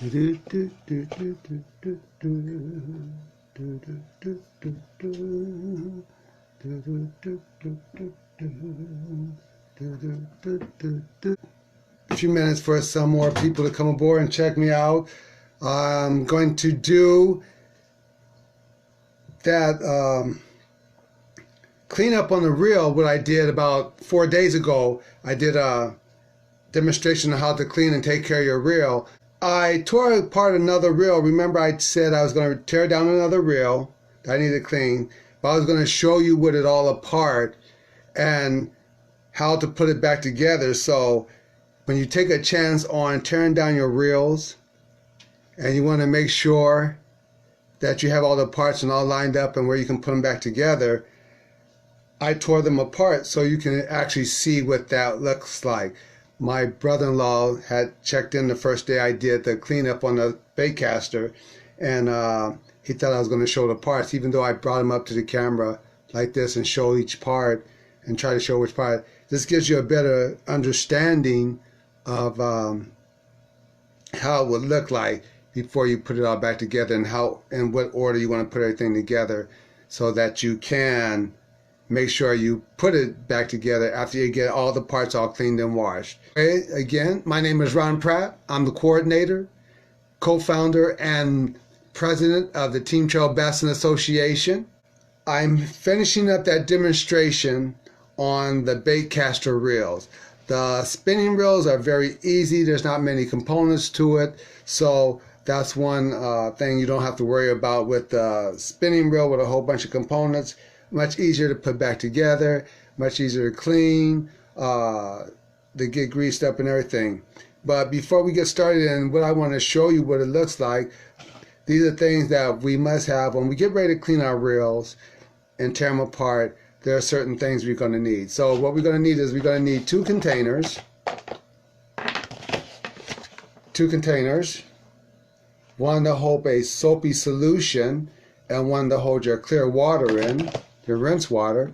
A few minutes for some more people to come aboard and check me out. I'm going to do that cleanup on the reel. What I did about 4 days ago, I did a demonstration of how to clean and take care of your reel. I tore apart another reel. Remember, I said I was going to tear down another reel that I needed to clean, but I was going to show you with it all apart and how to put it back together. So when you take a chance on tearing down your reels and you want to make sure that you have all the parts and all lined up and where you can put them back together, I tore them apart so you can actually see what that looks like. My brother-in-law had checked in the first day I did the cleanup on the baitcaster, and he thought I was going to show the parts, even though I brought him up to the camera like this and show each part and try to show which part. This gives you a better understanding of how it would look like before you put it all back together, and how in what order you want to put everything together, so that you can make sure you put it back together after you get all the parts all cleaned and washed. Okay, again, my name is Ron Pratt. I'm the coordinator, co-founder, and president of the Team Trail Bassin Association. I'm finishing up that demonstration on the baitcaster reels. The spinning reels are very easy. There's not many components to it, so that's one thing you don't have to worry about with the spinning reel with a whole bunch of components. Much easier to put back together, much easier to clean, to get greased up and everything. But before we get started, and what I want to show you what it looks like, these are things that we must have when we get ready to clean our reels and tear them apart. There are certain things we're going to need. So what we're going to need is we're going to need two containers, one to hold a soapy solution and one to hold your clear water in, your rinse water.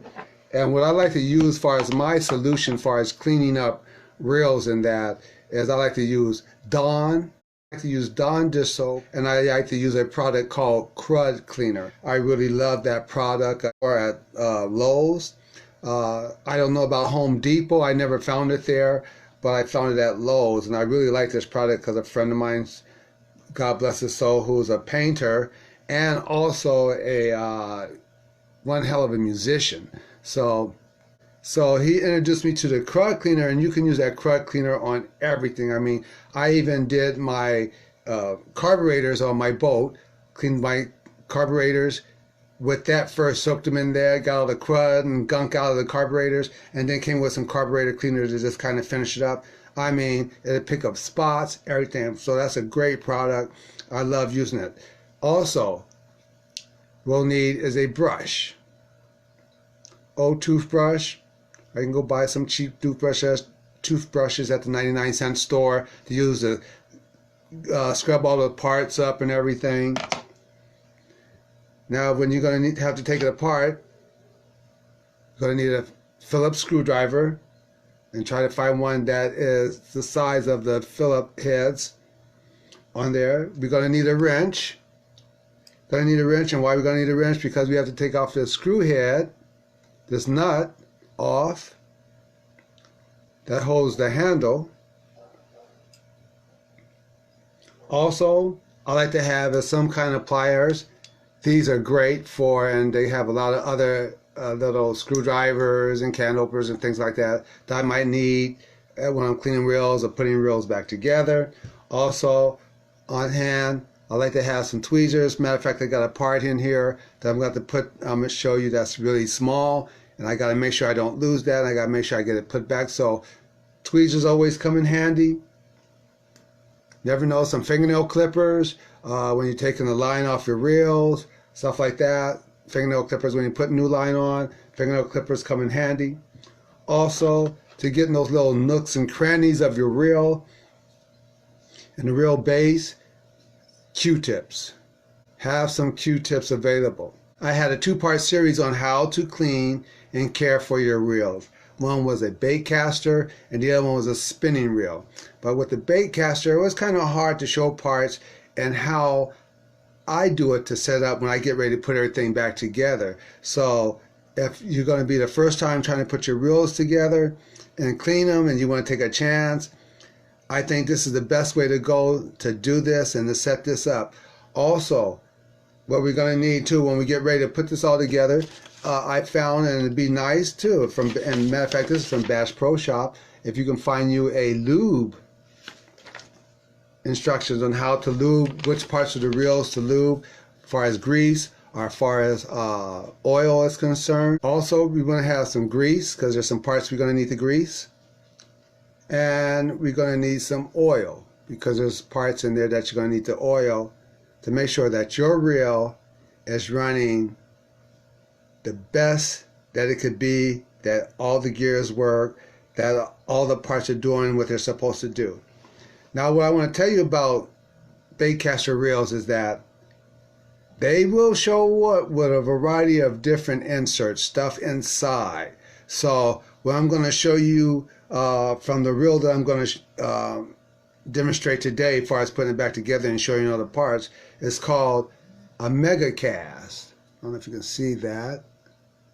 And what I like to use as far as my solution as far as cleaning up reels and that is I like to use Dawn. I like to use Dawn dish soap, and I like to use a product called Crud Cleaner. I really love that product. Or at Lowe's. I don't know about Home Depot. I never found it there, but I found it at Lowe's, and I really like this product because a friend of mine, God bless his soul, who's a painter and also a one hell of a musician. So he introduced me to the Crud Cleaner, and you can use that Crud Cleaner on everything. I mean, I even did my carburetors on my boat, cleaned my carburetors with that first, soaked them in there, got all the crud and gunk out of the carburetors, and then came with some carburetor cleaners to just kind of finish it up. I mean, it'll pick up spots, everything. So that's a great product. I love using it. Also, we'll need is a brush. Old toothbrush. I can go buy some cheap toothbrushes at the 99-cent store to use to scrub all the parts up and everything. Now, when you're going to have to take it apart, you're going to need a Phillips screwdriver, and try to find one that is the size of the Phillips heads on there. We're going to need a wrench. And why we're going to need a wrench? Because we have to take off the screw head, this nut off that holds the handle. Also, I like to have some kind of pliers. These are great for, and they have a lot of other little screwdrivers and can openers and things like that I might need when I'm cleaning reels or putting reels back together. Also, on hand, I like to have some tweezers. Matter of fact, I got a part in here that I'm going to show you that's really small, and I got to make sure I don't lose that. And I got to make sure I get it put back. So tweezers always come in handy. Never know, some fingernail clippers when you're taking the line off your reels, stuff like that. Fingernail clippers when you put new line on. Fingernail clippers come in handy. Also, to get in those little nooks and crannies of your reel and the reel base, Q-tips. Have some Q-tips available. I had a two-part series on how to clean and care for your reels. one was a bait caster and the other one was a spinning reel. But with the bait caster, it was kind of hard to show parts and how I do it to set up when I get ready to put everything back together. So if you're going to be the first time trying to put your reels together and clean them and you want to take a chance, I think this is the best way to go to do this and to set this up. Also, what we're going to need too when we get ready to put this all together, I found, and it'd be nice too, and matter of fact, this is from Bass Pro Shop, if you can find you a lube instructions on how to lube, which parts of the reels to lube, as far as grease or as far as oil is concerned. Also, we want to have some grease because there's some parts we're going to need to grease, and we're going to need some oil because there's parts in there that you're going to need to oil to make sure that your reel is running the best that it could be, that all the gears work, that all the parts are doing what they're supposed to do. Now, what I want to tell you about baitcaster reels is that they will show up with a variety of different inserts, stuff inside. So what I'm going to show you from the reel that I'm going to demonstrate today, as far as putting it back together and showing you all the parts, is called a mega cast. I don't know if you can see that.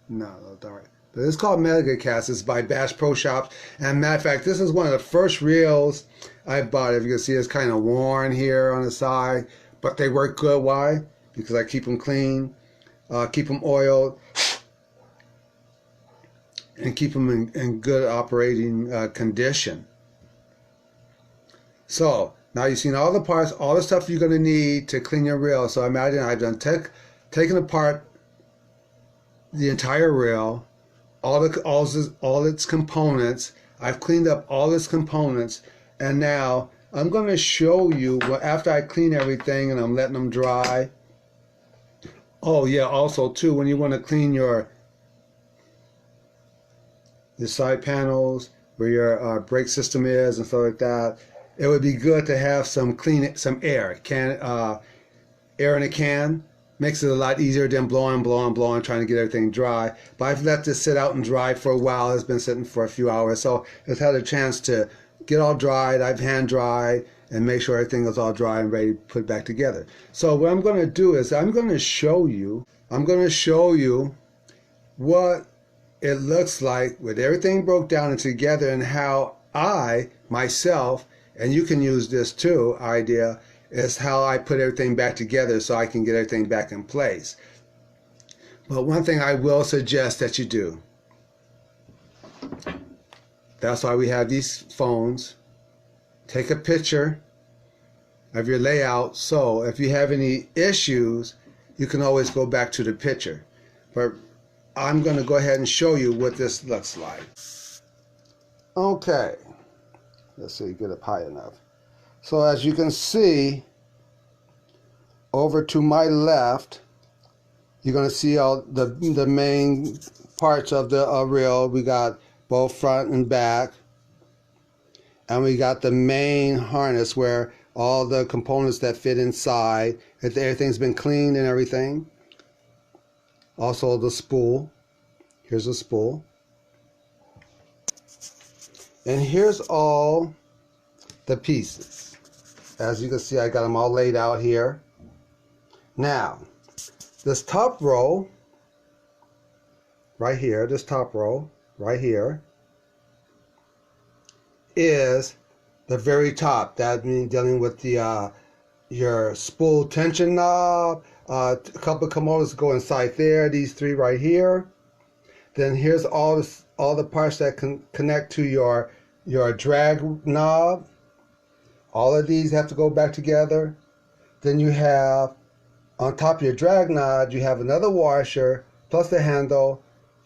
No, dark. But it's called Mega Cast. It's by Bass Pro Shops. And matter of fact, this is one of the first reels I bought. If you can see, it's kind of worn here on the side, but they work good. Why? Because I keep them clean, keep them oiled, and keep them in good operating condition. So now you've seen all the parts, all the stuff you're going to need to clean your reel. So imagine I've done taken apart the entire reel, all its components. I've cleaned up all its components, and now I'm going to show you after I clean everything and I'm letting them dry. Oh yeah, also too, when you want to clean your side panels where your brake system is and stuff like that, it would be good to have some air air in a can. Makes it a lot easier than blowing, trying to get everything dry. But I've let this sit out and dry for a while. It's been sitting for a few hours, so it's had a chance to get all dried. I've hand dried and make sure everything is all dry and ready to put back together. So what I'm going to do is I'm going to show you what it looks like with everything broke down and together, and how I myself, and you can use this too, idea is how I put everything back together so I can get everything back in place. But one thing I will suggest that you do, that's why we have these phones, take a picture of your layout, so if you have any issues you can always go back to the picture. But I'm going to go ahead and show you what this looks like. Okay, let's see, get it high enough. So as you can see, over to my left, you're going to see all the main parts of the reel. We got both front and back, and we got the main harness where all the components that fit inside, everything's been cleaned and everything. Also the spool. Here's the spool. And here's all the pieces. As you can see, I got them all laid out here. Now, this top row right here, this top row right here is the very top. That means dealing with the your spool tension knob. A couple of components go inside there. These three right here. Then here's all the parts that can connect to your drag knob. All of these have to go back together. Then you have, on top of your drag knob, you have another washer, plus the handle,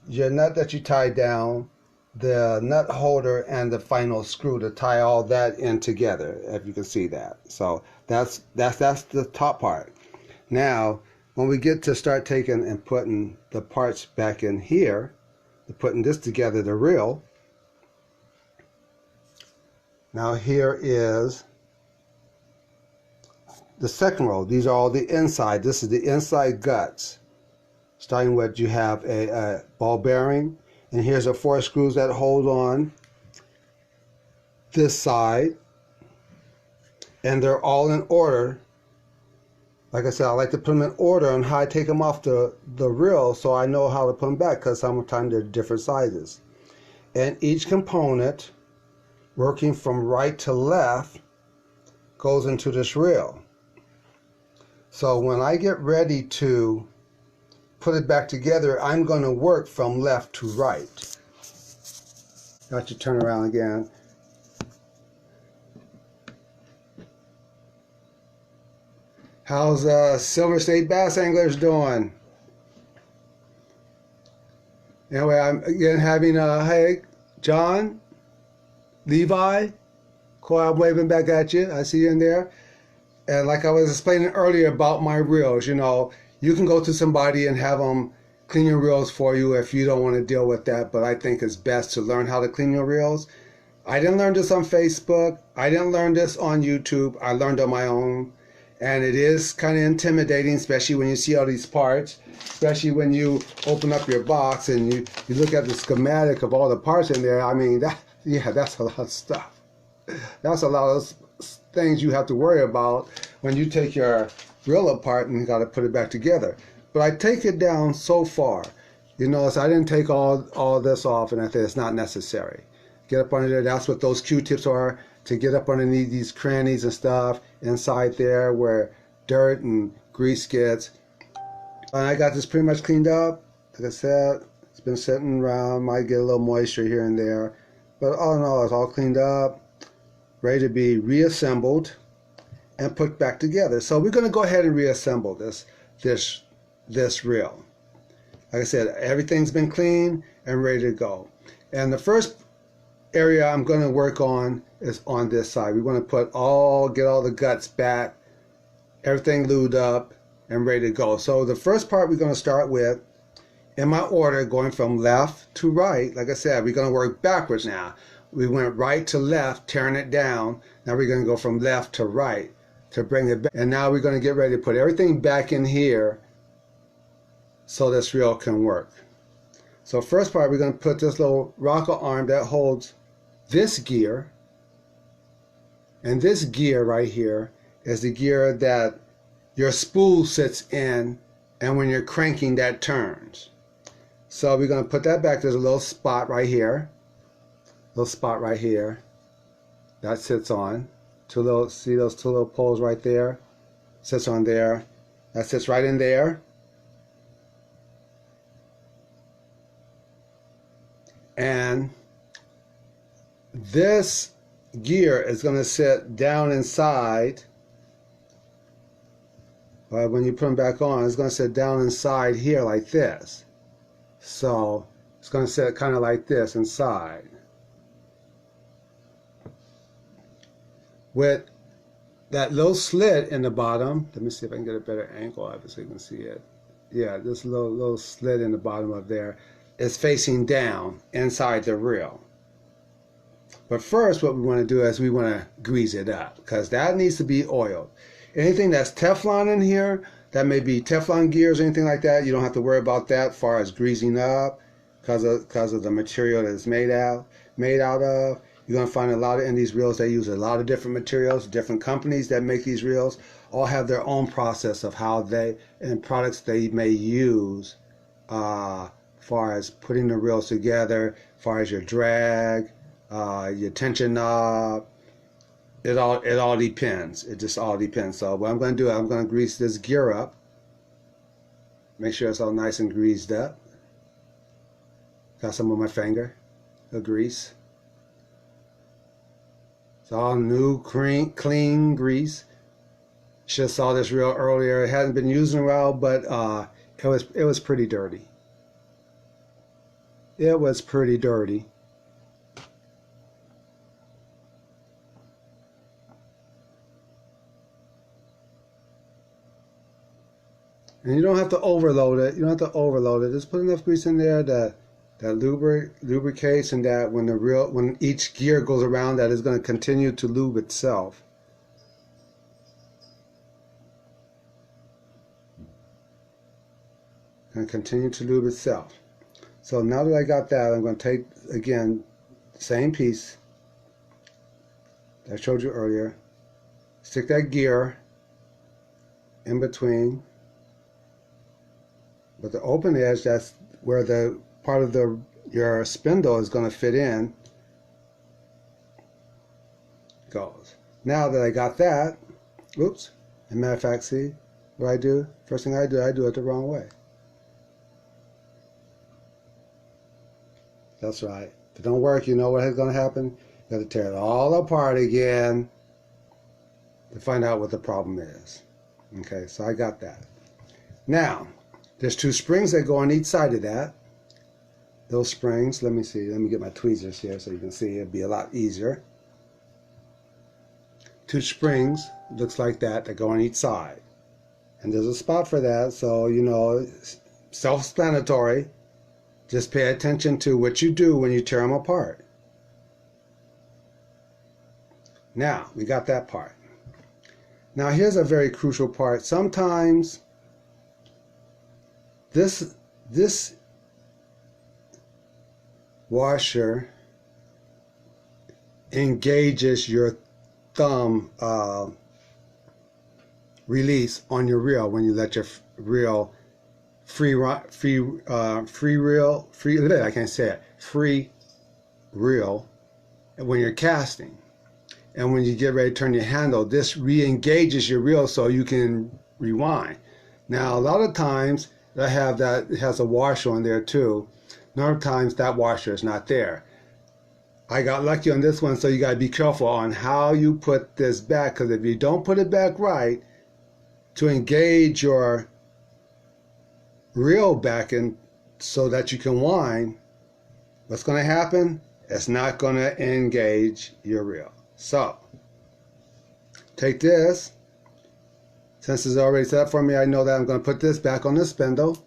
your nut that you tie down, the nut holder, and the final screw to tie all that in together, if you can see that. So that's the top part. Now, when we get to start taking and putting the parts back in here, putting this together, the reel, now here is the second row. These are all the inside. This is the inside guts. Starting with, you have a ball bearing, And here's the 4 screws that hold on this side. And they're all in order. Like I said, I like to put them in order on how I take them off the reel so I know how to put them back, because sometimes they're different sizes. And each component, working from right to left, goes into this reel. So when I get ready to put it back together, I'm going to work from left to right. Got to turn around again. How's Silver State Bass Anglers doing? Anyway, I'm again having hey, John, Levi, Coy, I'm waving back at you. I see you in there. And like I was explaining earlier about my reels, you know, you can go to somebody and have them clean your reels for you if you don't want to deal with that. But I think it's best to learn how to clean your reels. I didn't learn this on Facebook. I didn't learn this on YouTube. I learned on my own. And it is kind of intimidating, especially when you see all these parts, especially when you open up your box and you look at the schematic of all the parts in there. I mean, that's a lot of stuff. That's a lot of things you have to worry about when you take your reel apart and you got to put it back together. But I take it down so far. You notice I didn't take all this off, and I think it's not necessary. Get up under there. That's what those Q-tips are, to get up underneath these crannies and stuff inside there where dirt and grease gets. And I got this pretty much cleaned up. Like I said, it's been sitting around, might get a little moisture here and there, but all in all, it's all cleaned up, ready to be reassembled and put back together. So we're going to go ahead and reassemble this reel. Like I said, everything's been cleaned and ready to go. And the first area I'm going to work on is on this side. We want to get all the guts back, everything lubed up and ready to go. So the first part we're going to start with, in my order, going from left to right. Like I said, we're going to work backwards now. We went right to left, tearing it down. Now we're going to go from left to right to bring it back. And now we're going to get ready to put everything back in here so this reel can work. So first part, we're going to put this little rocker arm that holds this gear. And this gear right here is the gear that your spool sits in, and when you're cranking, that turns. So we're going to put that back. There's a little spot right here. Little spot right here that sits on. See those 2 little poles right there? Sits on there. That sits right in there. And this gear is going to sit down inside. But when you put them back on, it's going to sit down inside here like this. So it's going to sit kind of like this inside. With that little slit in the bottom. Let me see if I can get a better angle of it so you can see it. Yeah, this little slit in the bottom of there is facing down inside the reel. But first, what we want to do is we want to grease it up, because that needs to be oiled. Anything that's Teflon in here, that may be Teflon gears or anything like that, you don't have to worry about that as far as greasing up because of the material that it's made out of. You're going to find a lot in these reels, they use a lot of different materials. Different companies that make these reels all have their own process of how and products they may use far as putting the reels together, far as your drag, your tension knob. It all depends. It just all depends. So what I'm going to do, I'm going to grease this gear up. Make sure it's all nice and greased up. Got some on my finger of grease. It's all new, clean grease. Should have saw this reel earlier. It hadn't been used in a while, but it was pretty dirty. It was pretty dirty. And you don't have to overload it. You don't have to overload it. Just put enough grease in there that lubricates, and that when each gear goes around, that is going to continue to lube itself. And continue to lube itself. So now that I got that, I'm going to take, again, the same piece that I showed you earlier, stick that gear in between, but the open edge, that's where the part of your spindle is going to fit in, goes. Now that I got that, oops, as a matter of fact, see what I do? First thing I do it the wrong way. That's right. If it don't work, you know what is going to happen? You got to tear it all apart again to find out what the problem is. Okay, so I got that. Now, there's 2 springs that go on each side of that. Those springs, let me see, let me get my tweezers here so you can see, it'd be a lot easier. 2 springs, looks like that go on each side. And there's a spot for that, so, you know, self-explanatory. Just pay attention to what you do when you tear them apart. Now, we got that part. Now, here's a very crucial part. Sometimes this washer engages your thumb release on your reel when you let your reel free reel when you're casting. And when you get ready to turn your handle, this re-engages your reel so you can rewind. Now, a lot of times it has a washer on there too. Other times that washer is not there. I got lucky on this one, so you got to be careful on how you put this back, because if you don't put it back right to engage your reel back in so that you can wind, what's going to happen? It's not going to engage your reel. So, take this. Since it's already set up for me, I know that I'm going to put this back on the spindle.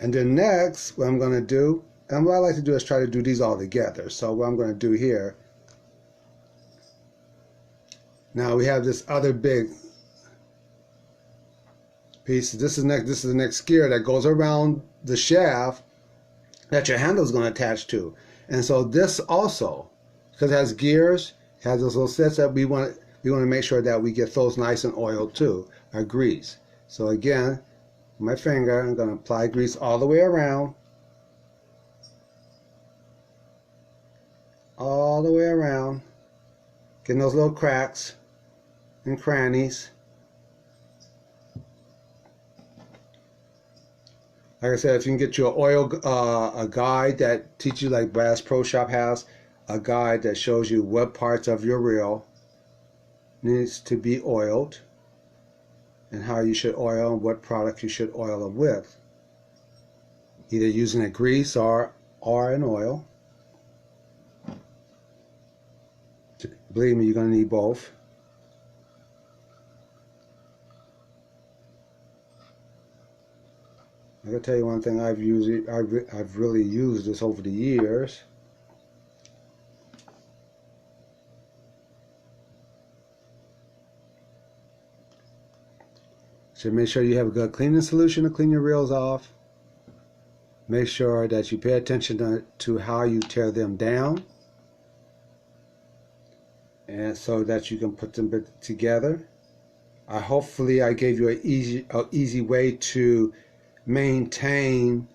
And then next, what I'm going to do, and what I like to do is try to do these all together. So what I'm going to do here, now we have this other big piece. This is the next gear that goes around the shaft that your handle is going to attach to. And so this also, because it has gears, has those little sets that we want to make sure that we get those nice and oiled too, or grease. So again, my finger, I'm going to apply grease all the way around. All the way around. Getting those little cracks and crannies. Like I said, if you can get you a guide that teaches you, like Bass Pro Shop has, a guide that shows you what parts of your reel needs to be oiled and how you should oil and what product you should oil them with. Either using a grease or an oil. Believe me, you're going to need both. I gotta tell you one thing I've really used this over the years. So make sure you have a good cleaning solution to clean your reels off. Make sure that you pay attention to how you tear them down, and so that you can put them together. Hopefully I gave you an easy way to maintain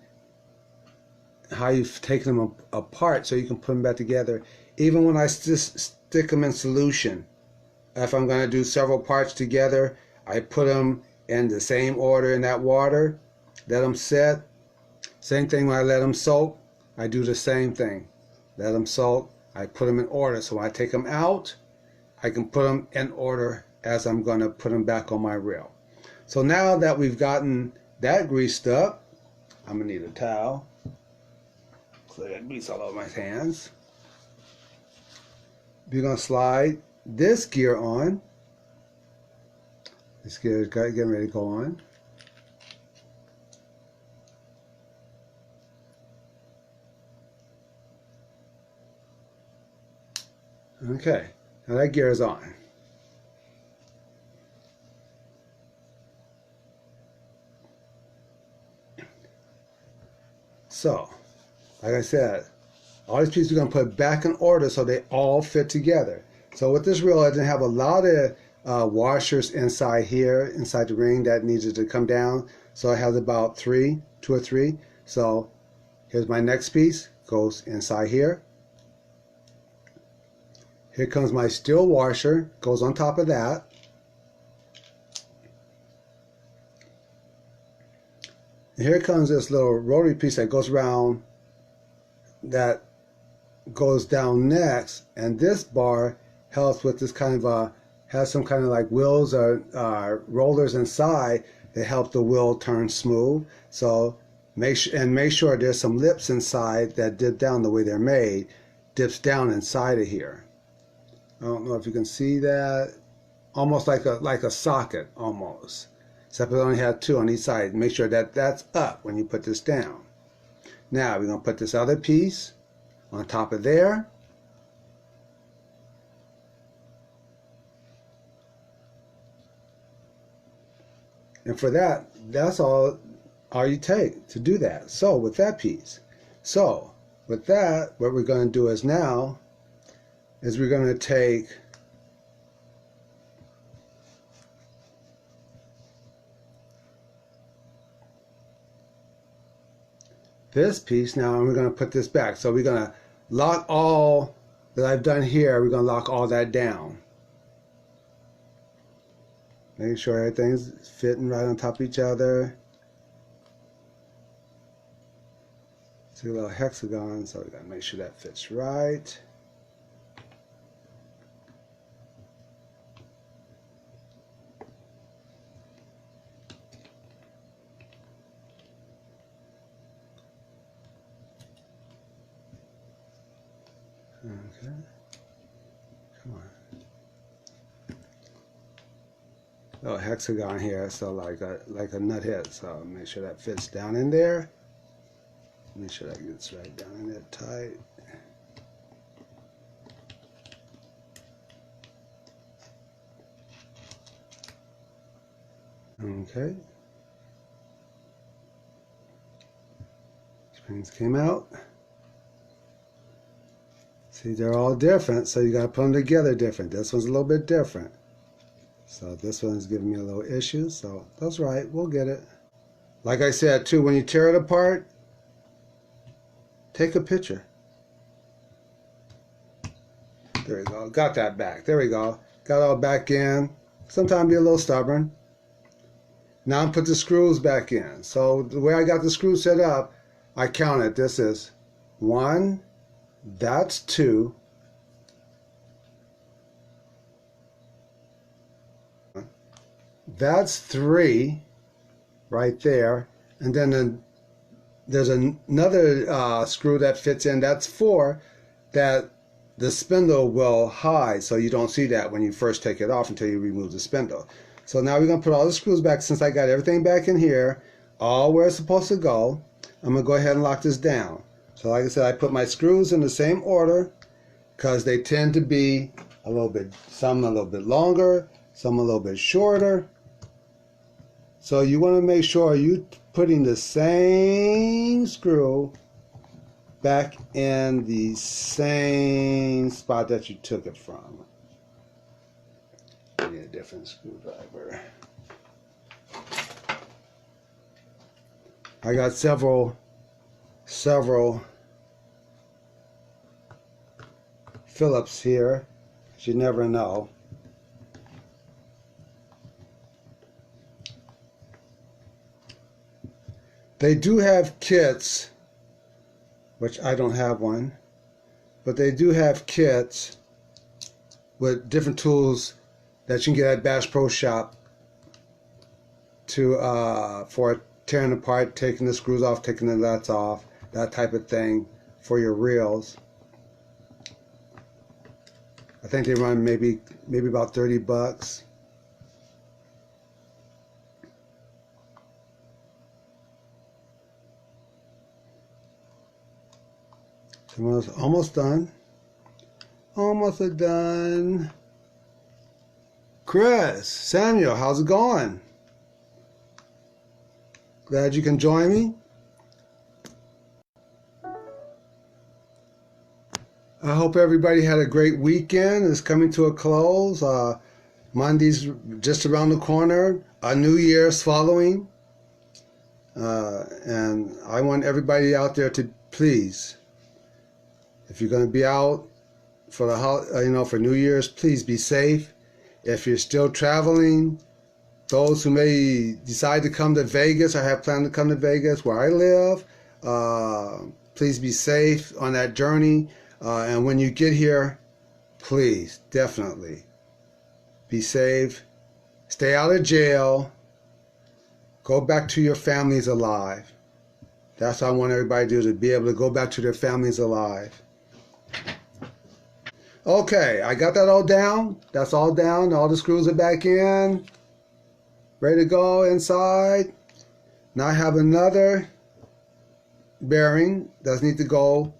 how you've taken them apart so you can put them back together. Even when I stick them in solution, if I'm going to do several parts together, I put them in the same order in that water, let them set. Same thing when I let them soak, I do the same thing. Let them soak, I put them in order, so when I take them out, I can put them in order as I'm going to put them back on my reel. So now that we've gotten that greased up, I'm going to need a towel. Clear that grease all over my hands. We're going to slide this gear on. This gear is getting ready to go on. Okay, now that gear is on. So, like I said, all these pieces we're going to put back in order so they all fit together. So with this reel, I didn't have a lot of washers inside here, inside the ring that needed to come down. So I have about 2 or 3. So here's my next piece, goes inside here. Here comes my steel washer, goes on top of that. And here comes this little rotary piece that goes around, that goes down next, and this bar helps with this kind of has some kind of like wheels or rollers inside that help the wheel turn smooth. So make sure there's some lips inside that dip down the way they're made, dips down inside of here. I don't know if you can see that, almost like a socket almost, except it only had 2 on each side. Make sure that that's up when you put this down. Now we're going to put this other piece on top of there. And for that, that's all you take to do that. So with that piece. So with that, what we're going to do is now is we're going to take this piece now and we're going to put this back. So we're going to lock all that I've done here, we're going to lock all that down. Making sure everything's fitting right on top of each other. See a little hexagon, so we got to make sure that fits right. Okay, come on. Little hexagon here, so like a nut head. So make sure that fits down in there. Make sure that gets right down in there tight. Okay. Springs came out. See, they're all different, so you got to put them together different. This one's a little bit different. So this one is giving me a little issue, so that's right, we'll get it. Like I said too, when you tear it apart, take a picture. There we go, got that back. There we go, got it all back in. Sometimes be a little stubborn. Now I'm put the screws back in. So the way I got the screws set up, I counted. This is 1, that's 2. That's 3 right there, and then there's another screw that fits in, that's 4, that the spindle will hide, so you don't see that when you first take it off until you remove the spindle. So now we're going to put all the screws back. Since I got everything back in here, all where it's supposed to go, I'm going to go ahead and lock this down. So like I said, I put my screws in the same order because they tend to be a little bit, some a little bit longer, some a little bit shorter. So you want to make sure you're putting the same screw back in the same spot that you took it from. I need a different screwdriver. I got several Phillips here. You never know. They do have kits, which I don't have one, but they do have kits with different tools that you can get at Bass Pro Shop to for tearing apart, taking the screws off, taking the nuts off, that type of thing for your reels. I think they run maybe about 30 bucks. Almost done. Almost done. Chris, Samuel, how's it going? Glad you can join me. I hope everybody had a great weekend. It's coming to a close. Monday's just around the corner. A New Year's following. And I want everybody out there to please, if you're going to be out for the for New Year's, please be safe. If you're still traveling, those who may decide to come to Vegas or have planned to come to Vegas, where I live, please be safe on that journey. And when you get here, please, definitely be safe. Stay out of jail. Go back to your families alive. That's what I want everybody to do, to be able to go back to their families alive. Okay, I got that all down. That's all down. All the screws are back in. Ready to go inside. Now I have another bearing that needs to go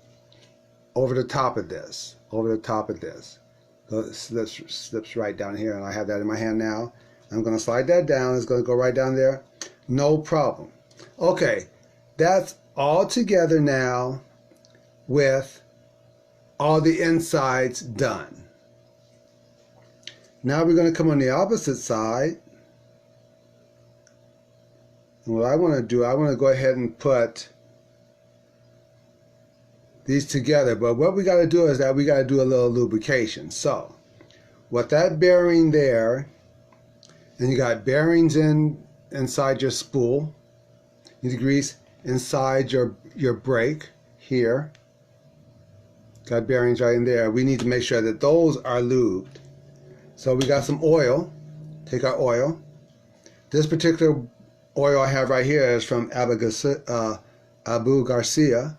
over the top of this. Over the top of this. So it slips right down here, and I have that in my hand now. I'm going to slide that down. It's going to go right down there. No problem. Okay, that's all together now with all the insides done. Now we're going to come on the opposite side. And what I want to do, I want to go ahead and put these together. But what we got to do is that we got to do a little lubrication. So with that bearing there, and you got bearings inside your spool. You need to grease inside your brake here. Got bearings right in there. We need to make sure that those are lubed. So we got some oil. Take our oil. This particular oil I have right here is from Abu Garcia.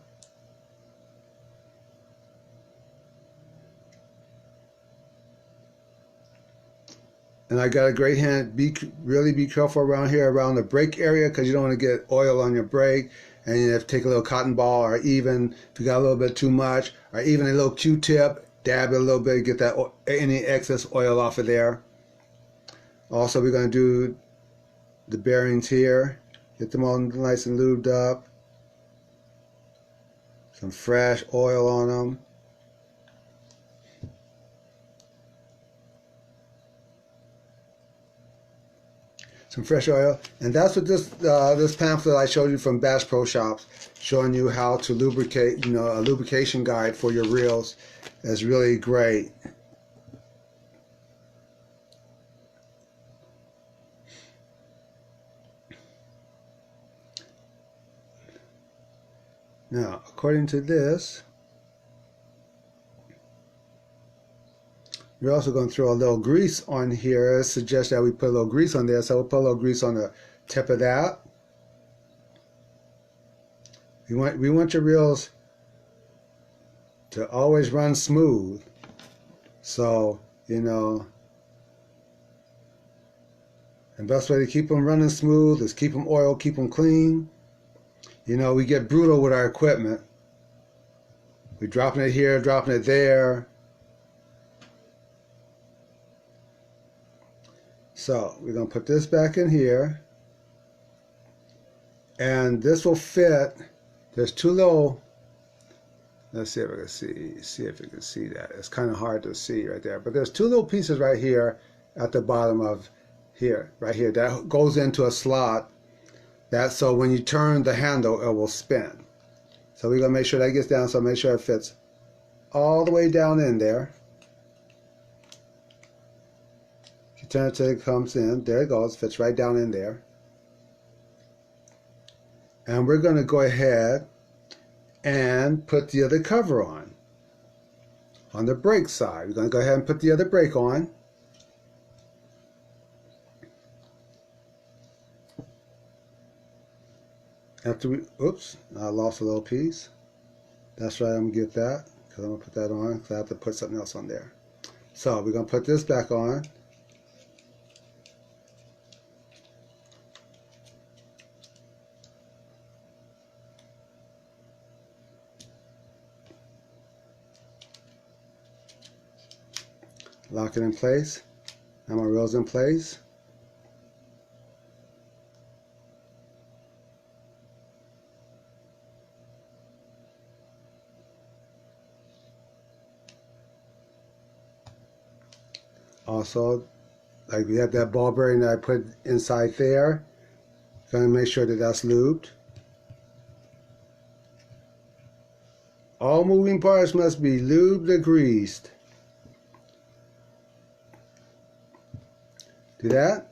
And I got a great hint, really be careful around here, around the brake area, because you don't want to get oil on your brake. And you have to take a little cotton ball, or even if you got a little bit too much, or even a little Q-tip, dab it a little bit, get that any excess oil off of there. Also, we're going to do the bearings here, get them all nice and lubed up. Some fresh oil on them. Some fresh oil, and that's what this pamphlet I showed you from Bass Pro Shops, showing you how to lubricate. A lubrication guide for your reels is really great. Now, according to this, we're also going to throw a little grease on here. It suggests that we put a little grease on there, so we'll put a little grease on the tip of that. We want your reels to always run smooth. So, the best way to keep them running smooth is keep them oiled, keep them clean. We get brutal with our equipment. We're dropping it here, dropping it there. So we're going to put this back in here, and this will fit. There's two little, let's see if I can see if you can see that. It's kind of hard to see right there, but there's two little pieces right here at the bottom of here, right here, that goes into a slot. That's so when you turn the handle, it will spin. So we're going to make sure that gets down, so make sure it fits all the way down in there. Turn it till it comes in. There it goes. Fits right down in there. And we're going to go ahead and put the other cover on the brake side. We're going to go ahead and put the other brake on. After we, oops, I lost a little piece. That's right, I'm going to get that, because I'm going to put that on, because I have to put something else on there. So we're going to put this back on. Lock it in place. Now my reel's in place. also, like we have that ball bearing that I put inside there. Gonna make sure that that's lubed. All moving parts must be lubed or greased. Do that.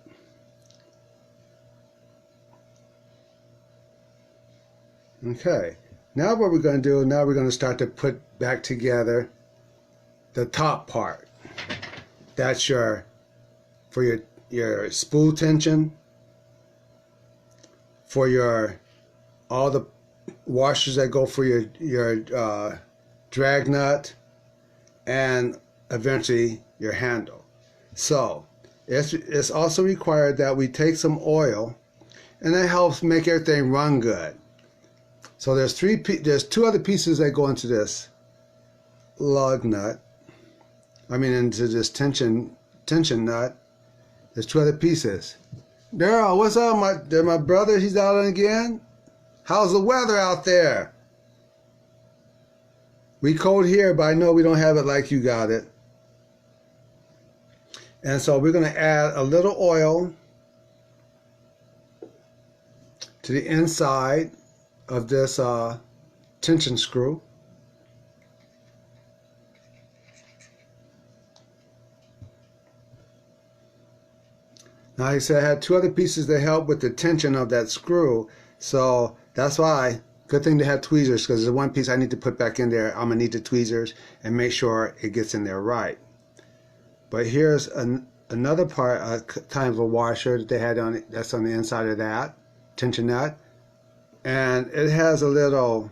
Okay. Now what we're going to do, now we're going to start to put back together the top part. That's for your spool tension, for all the washers that go for your drag nut, and eventually your handle. So it's also required that we take some oil, and that helps make everything run good. So there's two other pieces that go into this lug nut. I mean into this tension nut. There's two other pieces. Daryl, what's up, my brother? He's out again. How's the weather out there? We cold here, but I know we don't have it like you got it. And so we're going to add a little oil to the inside of this tension screw. Now, like I said, I had two other pieces that help with the tension of that screw, so that's why, good thing to have tweezers, because there's one piece I need to put back in there. I'm going to need the tweezers and make sure it gets in there right. But here's another part, a kind of a washer that they had on it, that's on the inside of that tension nut. And it has a little,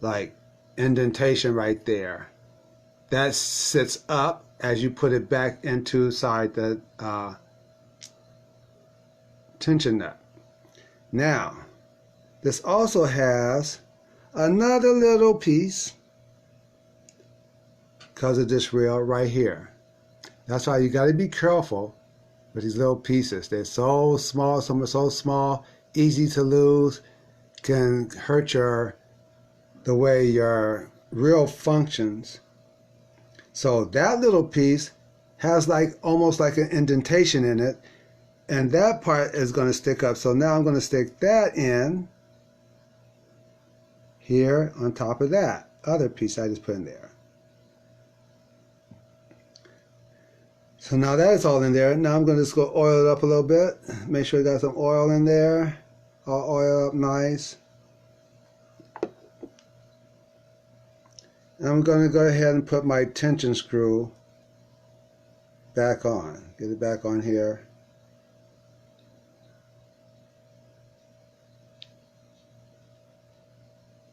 like, indentation right there. That sits up as you put it back inside the tension nut. Now, this also has another little piece because of this rail right here. That's why you got to be careful with these little pieces. They're so small, some are so small, easy to lose, can hurt the way your reel functions. So that little piece has almost like an indentation in it, and that part is going to stick up. So now I'm going to stick that in here on top of that other piece I just put in there. So now that is all in there. Now I'm going to just go oil it up a little bit. Make sure you got some oil in there. All oil up nice. And I'm going to go ahead and put my tension screw back on. Get it back on here.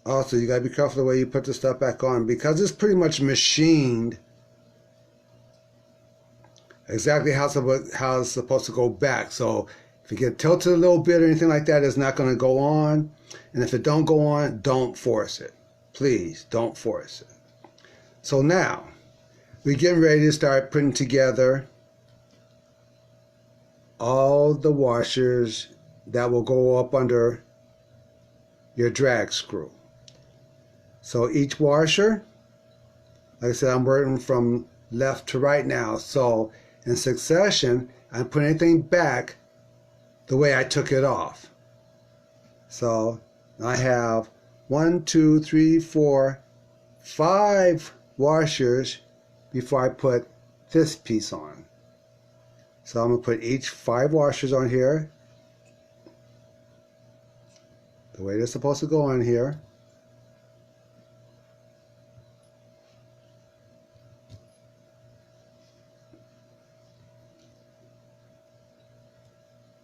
Also, you got to be careful the way you put the stuff back on, because it's pretty much machined exactly how it's supposed to go back. So if you get tilted a little bit or anything like that, it's not going to go on. And if it don't go on, don't force it. Please don't force it. So now we're getting ready to start putting together all the washers that will go up under your drag screw. So each washer, like I said, I'm working from left to right now. So in succession, I'm putting everything back the way I took it off. So I have 1, 2, 3, 4, 5 washers before I put this piece on. So I'm going to put each 5 washers on here the way they're supposed to go on here.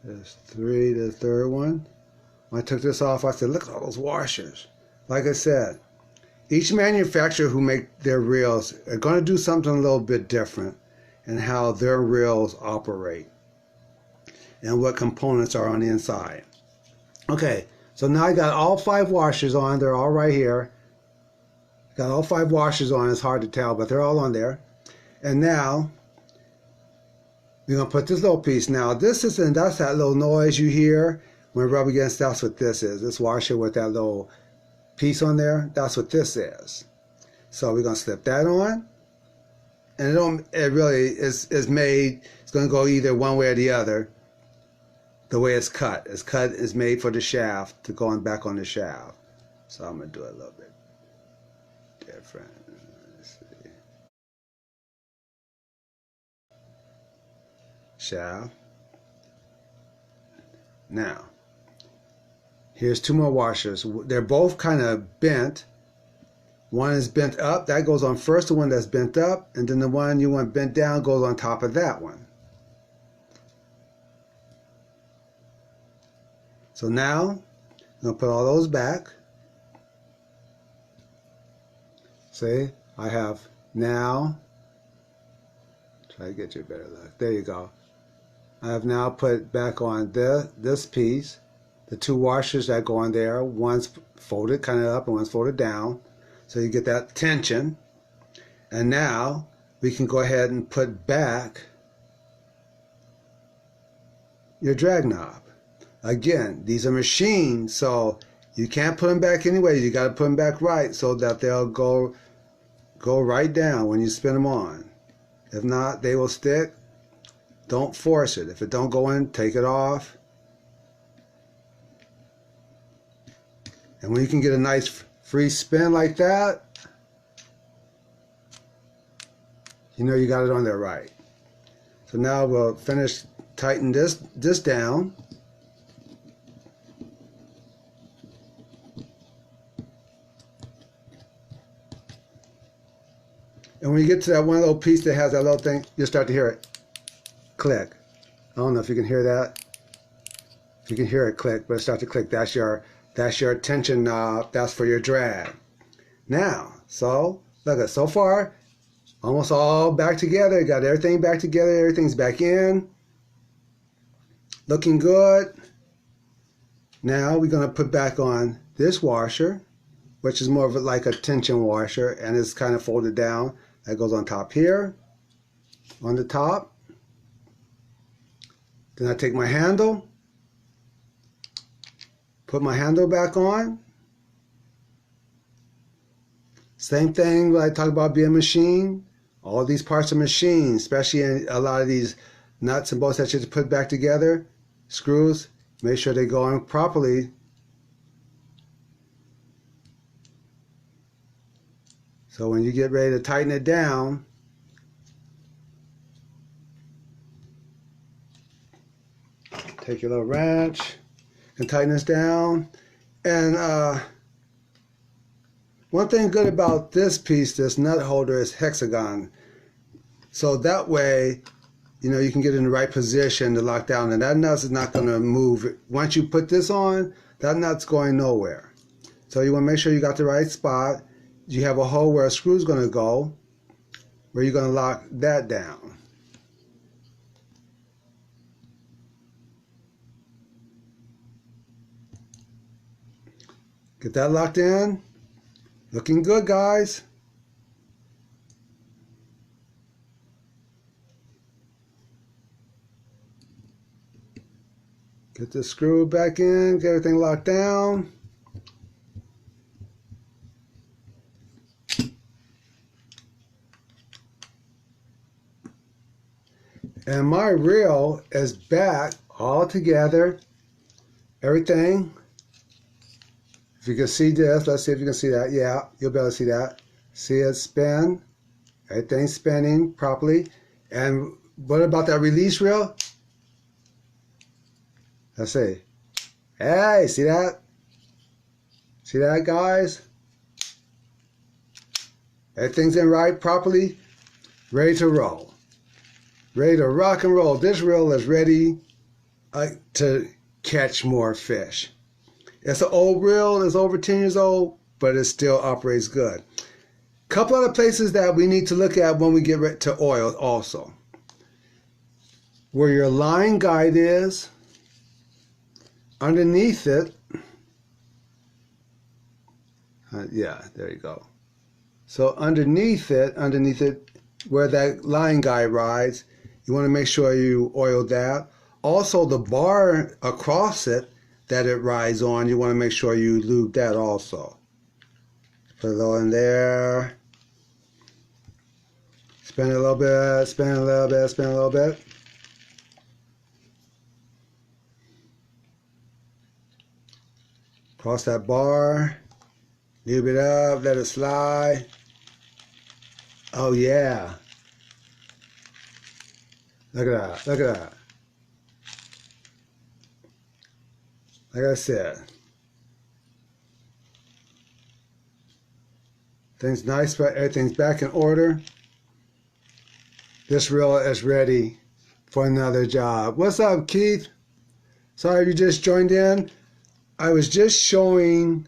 There's 3, the third one. When I took this off, I said, look at all those washers. Like I said, each manufacturer who make their reels are going to do something a little bit different in how their reels operate and what components are on the inside. Okay, so now I got all 5 washers on. They're all right here. Got all 5 washers on. It's hard to tell, but they're all on there. And now we're going to put this little piece. Now that's that little noise you hear when rub against. That's what this is. This washer with that little piece on there, that's what this is. So we're going to slip that on. and it really is made, it's going to go either one way or the other. The way it's cut is made for the shaft to go back on the shaft. So I'm going to do it a little bit different. Let's see. Shaft. Now, here's two more washers. They're both kind of bent. One is bent up, that goes on first, the one that's bent up, and then the one you want bent down goes on top of that one. So now, I'm going to put all those back. See, I have now, try to get you a better look. There you go. I have now put back on this piece, the two washers that go on there. One's folded kind of up and one's folded down. So you get that tension. And now we can go ahead and put back your drag knob. Again, these are machines, so you can't put them back anyway. You got to put them back right so that they'll go right down when you spin them on. If not, they will stick. Don't force it. If it don't go in, take it off. And when you can get a nice free spin like that, you know you got it on there right. So now we'll finish tighten this down. And when you get to that one little piece that has that little thing, you'll start to hear it click. I don't know if you can hear that. If you can hear it click, but it starts to click. That's your tension knob. That's for your drag. Now, so look at so far, almost all back together. Got everything back together. Everything's back in. Looking good. Now we're going to put back on this washer, which is more of like a tension washer, and it's kind of folded down. That goes on top here, on the top. Then I take my handle, put my handle back on. Same thing when I talk about being a machine. All these parts are machines, especially in a lot of these nuts and bolts that you have to put back together. Screws, make sure they go on properly. So when you get ready to tighten it down, take your little wrench and tighten this down. And one thing good about this piece, this nut holder, is hexagon. So that way, you know, you can get in the right position to lock down, and that nut is not going to move. Once you put this on, that nut's going nowhere. So you want to make sure you got the right spot. You have a hole where a screw's going to go, where you're going to lock that down. Get that locked in. Looking good, guys. Get the screw back in, get everything locked down. And my reel is back all together. Everything. If you can see this, let's see if you can see that. Yeah, you'll be able to see that. See it spin. Everything's spinning properly. And what about that release reel? Let's see. Hey, see that? See that, guys? Everything's in right properly. Ready to roll. Ready to rock and roll. This reel is ready to catch more fish. It's an old reel. It's over 10 years old, but it still operates good. Couple other places that we need to look at when we get ready to oil also. Where your line guide is, underneath it, yeah, there you go. So underneath it, where that line guide rides, you want to make sure you oil that. Also the bar across it that it rides on, you want to make sure you lube that also. Put it all in there. Spin it a little bit, spin it a little bit, spin it a little bit. Cross that bar. Lube it up, let it slide. Oh yeah. Look at that, look at that. Like I said, things nice, but everything's back in order. This reel is ready for another job. What's up, Keith? Sorry if you just joined in. I was just showing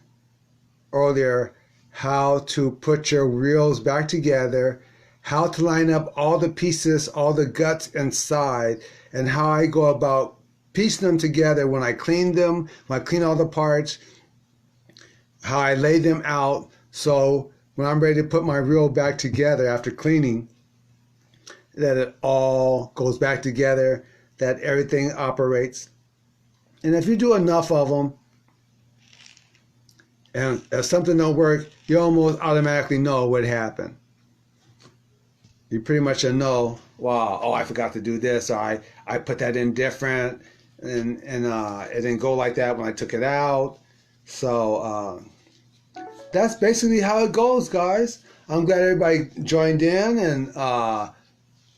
earlier how to put your reels back together, how to line up all the pieces, all the guts inside, and how I go about piecing them together when I clean them, when I clean all the parts, how I lay them out, so when I'm ready to put my reel back together after cleaning, that it all goes back together, that everything operates. And if you do enough of them, and if something don't work, you almost automatically know what happened. You pretty much know, wow, oh, I forgot to do this, or I put that in different, and it didn't go like that when I took it out. So that's basically how it goes, guys. I'm glad everybody joined in, and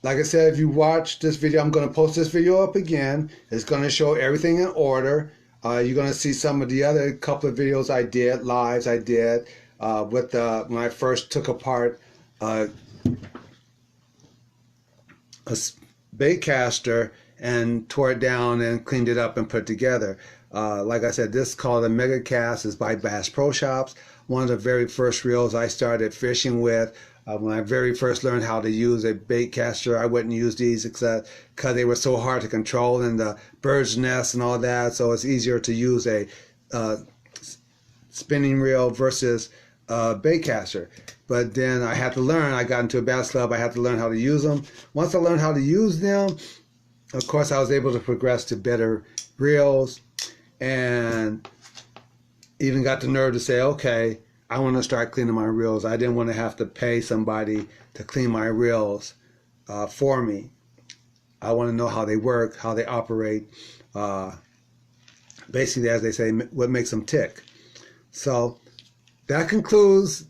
like I said, if you watch this video, I'm going to post this video up again. It's going to show everything in order. You're going to see some of the other couple of videos I did, lives I did, with when I first took apart a bait caster and tore it down and cleaned it up and put it together. Like I said, this is called a Mega Cast. It's by Bass Pro Shops. One of the very first reels I started fishing with. When I very first learned how to use a bait caster, I wouldn't use these except because they were so hard to control and the bird's nest and all that. So it's easier to use a spinning reel versus a bait caster. But then I had to learn. I got into a bass club. I had to learn how to use them. Once I learned how to use them, of course, I was able to progress to better reels and even got the nerve to say, okay, I want to start cleaning my reels. I didn't want to have to pay somebody to clean my reels for me. I want to know how they work, how they operate. Basically, as they say, what makes them tick. So that concludes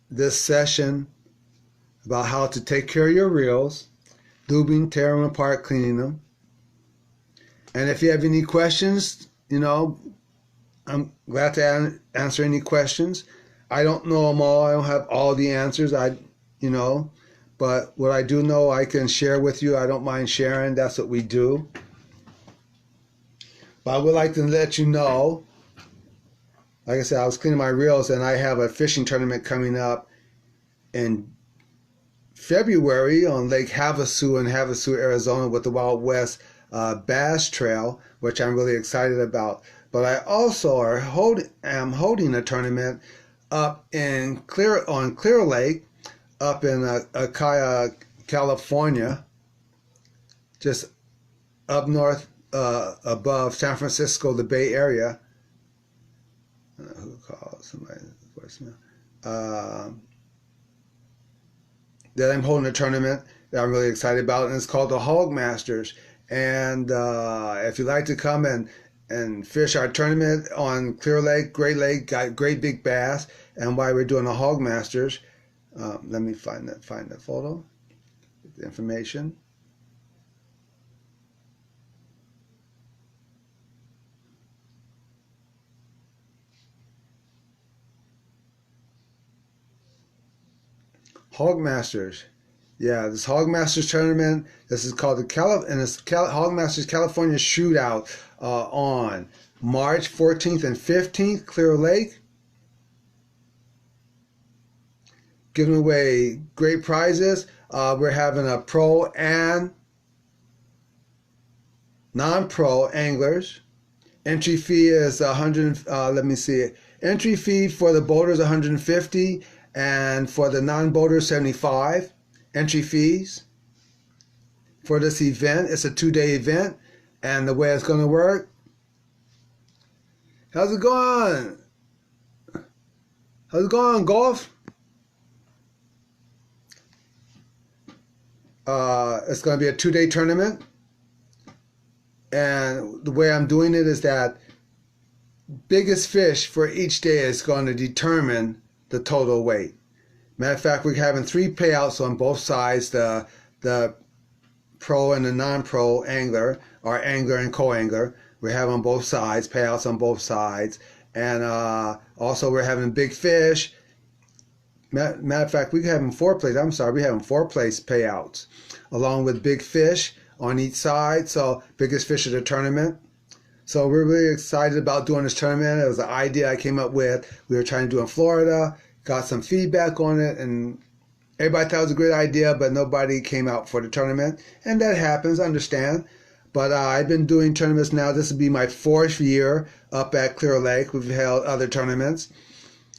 this session about how to take care of your reels, lubing, tearing them apart, cleaning them. And if you have any questions, you know, I'm glad to answer any questions. I don't know them all. I don't have all the answers. But what I do know, I can share with you. I don't mind sharing. That's what we do. But I would like to let you know, like I said, I was cleaning my reels, and I have a fishing tournament coming up in February on Lake Havasu in Havasu, Arizona, with the Wild West Bass Trail, which I'm really excited about. But I also am holding a tournament up in Clear Lake, up in Ukiah, California, just up north above San Francisco, the Bay Area. I don't know who called somebody voicemail. That I'm holding a tournament that I'm really excited about, and it's called the Hog Masters. And if you'd like to come and fish our tournament on Clear Lake, got great big bass, and while we're doing the Hog Masters, let me find that photo, the information. Hog Masters. Yeah, this Hog Masters tournament, this is called the Hog Masters California Shootout on March 14th and 15th, Clear Lake. Giving away great prizes. We're having a pro and non-pro anglers. Entry fee is 100. Let me see. Entry fee for the boaters 150, and for the non-boaters 75. Entry fees for this event. It's a 2-day event, and the way it's going to work. How's it going? How's it going, golf? It's going to be a 2-day tournament. And the way I'm doing it is that biggest fish for each day is going to determine the total weight. Matter of fact, we're having 3 payouts on both sides, the pro and the non-pro angler, or angler and co-angler. We have on both sides, payouts on both sides. And also we're having big fish. Matter of fact, we're having 4 place. I'm sorry, we're having 4 place payouts, along with big fish on each side. So biggest fish of the tournament. So we're really excited about doing this tournament. It was an idea I came up with. We were trying to do in Florida, got some feedback on it, and everybody thought it was a great idea, but nobody came out for the tournament. And that happens, I understand. But I've been doing tournaments now. This will be my 4th year up at Clear Lake. We've held other tournaments.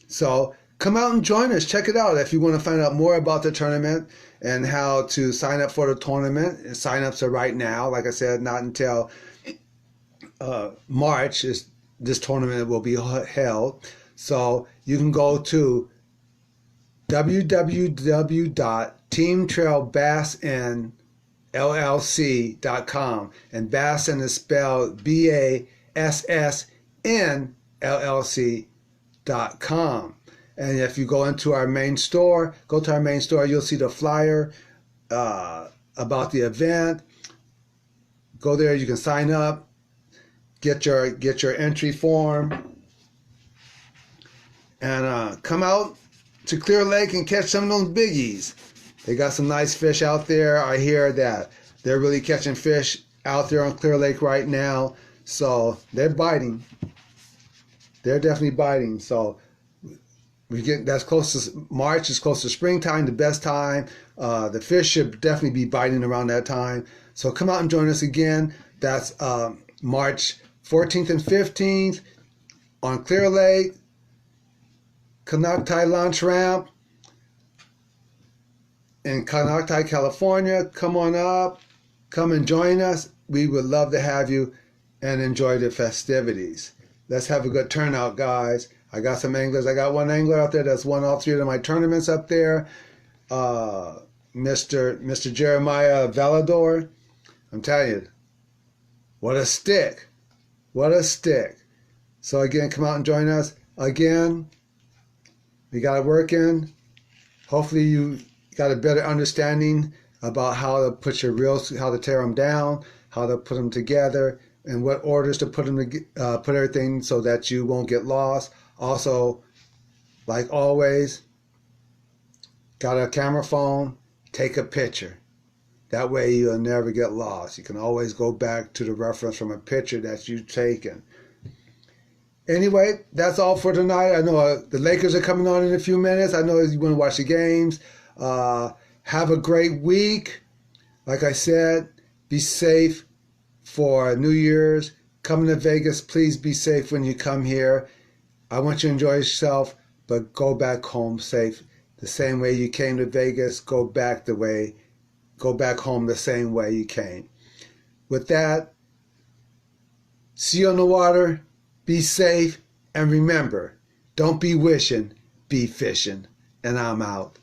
So come out and join us. Check it out. If you want to find out more about the tournament and how to sign up for the tournament, sign-ups are right now. Like I said, not until March is this tournament will be held. So you can go to www.teamtrailbassnllc.com, and Bassin is spelled BASSNLLC.com. And if you go into our main store, you'll see the flyer about the event. Go there, you can sign up, get your entry form, and come out to Clear Lake and catch some of those biggies. They got some nice fish out there. I hear that they're really catching fish out there on Clear Lake right now. So they're biting. They're definitely biting. So that's close to March. It's close to springtime, the best time. The fish should definitely be biting around that time. So come out and join us again. That's March 14th and 15th on Clear Lake, Canocti Launch Ramp in Canocti, California. Come on up. Come and join us. We would love to have you and enjoy the festivities. Let's have a good turnout, guys. I got some anglers. I got one angler out there that's won all 3 of my tournaments up there. Mr. Jeremiah Valador. I'm telling you, what a stick. What a stick. So again, come out and join us. Again, we got it working. Hopefully you got a better understanding about how to put your reels, how to tear them down, how to put them together, and what orders to put them put everything so that you won't get lost. Also, like always, got a camera phone, take a picture. That way you'll never get lost. You can always go back to the reference from a picture that you've taken. Anyway, that's all for tonight. I know the Lakers are coming on in a few minutes. I know you want to watch the games. Have a great week. Like I said, be safe for New Year's. Coming to Vegas, please be safe when you come here. I want you to enjoy yourself, but go back home safe. The same way you came to Vegas, go back home the same way you came. With that, see you on the water. Be safe, and remember, don't be wishing, be fishing. And I'm out.